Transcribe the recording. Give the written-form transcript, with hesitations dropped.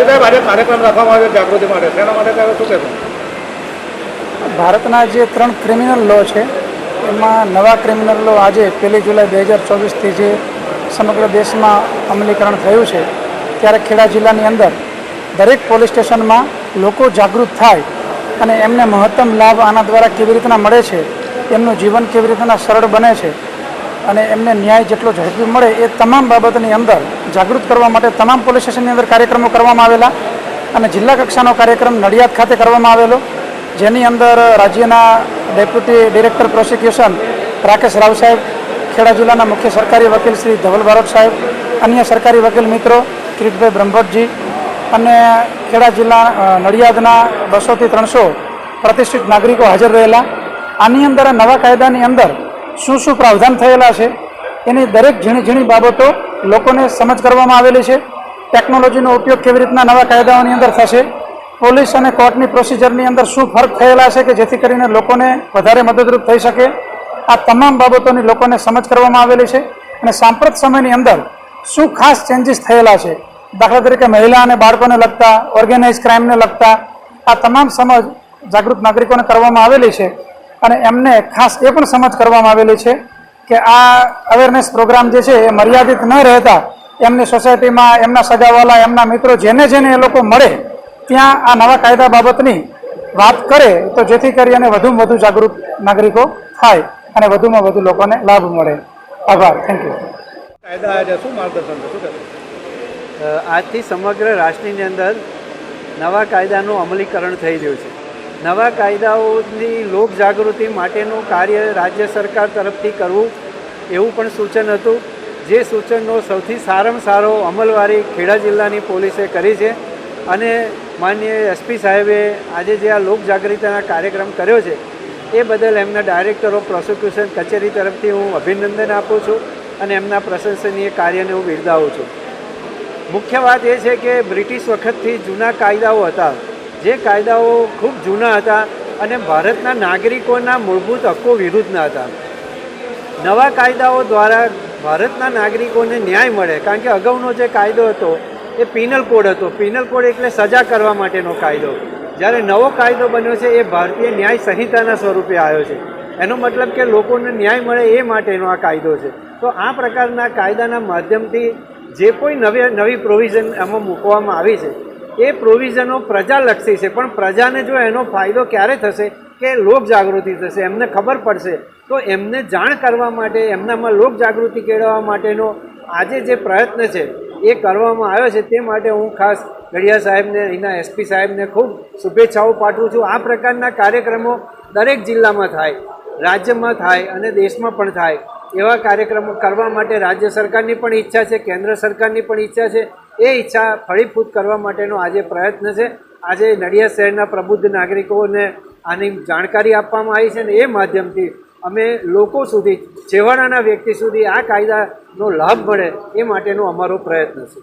સાહેબ આજે કાર્યક્રમ રાખવામાં આવ્યો જાગૃતિ માટે, તેના માટે તમે શું કહેશો? ભારતના જે 3 ક્રિમિનલ લો છે એમાં નવા ક્રિમિનલ લો આજે 1 જુલાઈ 2024થી જે સમગ્ર દેશમાં અમલીકરણ થયું છે, ત્યારે ખેડા જિલ્લાની અંદર દરેક પોલીસ સ્ટેશનમાં લોકો જાગૃત થાય અને એમને મહત્તમ લાભ આના દ્વારા કેવી રીતના મળે છે, એમનું જીવન કેવી રીતના સરળ બને છે અને એમને ન્યાય જેટલો ઝડપી મળે એ તમામ બાબતની અંદર જાગૃત કરવા માટે તમામ પોલીસ સ્ટેશનની અંદર કાર્યક્રમો કરવામાં આવેલા અને જિલ્લા કક્ષાનો કાર્યક્રમ નડિયાદ ખાતે કરવામાં આવેલો, જેની અંદર રાજ્યના deputy director prosecution Rakesh Rao સાહેબ, ખેડા જિલ્લાના મુખ્ય સરકારી વકીલ શ્રી ધવલ બારોટ સાહેબ, અન્ય સરકારી વકીલ મિત્રો કિરીટભાઈ બ્રહ્મભટ્ટજી અને ખેડા જિલ્લા નડિયાદના 200 થી 300 પ્રતિષ્ઠિત નાગરિકો હાજર રહેલા. આની અંદર આ નવા કાયદાની અંદર શું શું પ્રાવધાન થયેલા છે એની દરેક ઝીણી ઝીણી બાબતો લોકોને સમજ કરવામાં આવેલી છે. ટેકનોલોજીનો ઉપયોગ કેવી રીતના નવા કાયદાઓની અંદર થશે, પોલીસ અને કોર્ટની પ્રોસિજરની અંદર શું ફરક થયેલા છે કે જેથી કરીને લોકોને વધારે મદદરૂપ થઈ શકે, આ તમામ બાબતોની લોકોને સમજ કરવામાં આવેલી છે. અને સાંપ્રત સમયની અંદર શું ખાસ ચેન્જીસ થયેલા છે, દાખલા તરીકે મહિલા અને બાળકોને લગતા, ઓર્ગેનાઇઝ ક્રાઇમને લગતા આ તમામ સમજ જાગૃત નાગરિકોને કરવામાં આવેલી છે. અને એમને ખાસ એ પણ સમજ કરવામાં આવેલી છે કે આ અવેરનેસ પ્રોગ્રામ જે છે એ મર્યાદિત ન રહેતા એમની સોસાયટીમાં એમના સગાવાલા, એમના મિત્રો જેને જેને એ લોકો મળે ત્યાં આ નવા કાયદા બાબતની વાત કરે તો જેથી કરીને વધુમાં વધુ જાગૃત નાગરિકો થાય અને વધુમાં વધુ લોકોને લાભ મળે. આભાર. Thank you. કાયદા આજે શું માર્ગદર્શન છે, શું કહેશો? આજથી સમગ્ર રાષ્ટ્રની અંદર નવા કાયદાનું અમલીકરણ થઈ રહ્યું છે. નવા કાયદાઓની લોકજાગૃતિ માટેનું કાર્ય રાજ્ય સરકાર તરફથી કરવું એવું પણ સૂચન હતું, જે સૂચનનો સૌથી સારામાં સારો અમલવારી ખેડા જિલ્લાની પોલીસે કરી છે. અને માનનીય એસપી સાહેબે આજે જે આ લોકજાગૃતિના કાર્યક્રમ કર્યો છે એ બદલ એમના ડાયરેક્ટર ઓફ પ્રોસિક્યુશન કચેરી તરફથી હું અભિનંદન આપું છું અને એમના પ્રશંસનીય કાર્યને હું બિરદાવું છું. મુખ્ય વાત એ છે કે બ્રિટિશ વખતથી જૂના કાયદાઓ હતા, જે કાયદાઓ ખૂબ જૂના હતા અને ભારતના નાગરિકોના મૂળભૂત હક્કો વિરુદ્ધના હતા. નવા કાયદાઓ દ્વારા ભારતના નાગરિકોને ન્યાય મળે, કારણ કે અગાઉનો જે કાયદો હતો એ પિનલ કોડ હતો. પિનલ કોડ એટલે સજા કરવા માટેનો કાયદો. જ્યારે નવો કાયદો બન્યો છે એ ભારતીય ન્યાય સંહિતાના સ્વરૂપે આવ્યો છે. એનો મતલબ કે લોકોને ન્યાય મળે એ માટેનો આ કાયદો છે. તો આ પ્રકારના કાયદાના માધ્યમથી જે કોઈ નવી પ્રોવિઝન એમાં મૂકવામાં આવી છે એ પ્રોવિઝનો પ્રજાલક્ષી છે, પણ પ્રજાને જો એનો ફાયદો ક્યારે થશે કે લોકજાગૃતિ થશે, એમને ખબર પડશે, તો એમને જાણ કરવા માટે, એમનામાં લોકજાગૃતિ કેળવવા માટેનો આજે જે પ્રયત્ન છે એ કરવામાં આવ્યો છે. તે માટે હું ખાસ ગઢિયા સાહેબને, અહીંના એસપી સાહેબને ખૂબ શુભેચ્છાઓ પાઠવું છું. આ પ્રકારના કાર્યક્રમો દરેક જિલ્લામાં થાય, રાજ્યમાં થાય અને દેશમાં પણ થાય. એવા કાર્યક્રમો કરવા માટે રાજ્ય સરકારની પણ ઈચ્છા છે, કેન્દ્ર સરકારની પણ ઈચ્છા છે. એ ઈચ્છા ફળીભૂત કરવા માટેનો આજે પ્રયત્ન છે. આજે નડિયાદ શહેરના પ્રબુદ્ધ નાગરિકોને આની જાણકારી આપવામાં આવી છે અને એ માધ્યમથી અમે લોકો સુધી, છેવાડાના વ્યક્તિ સુધી આ કાયદાનો લાભ મળે એ માટેનો અમારો પ્રયત્ન છે.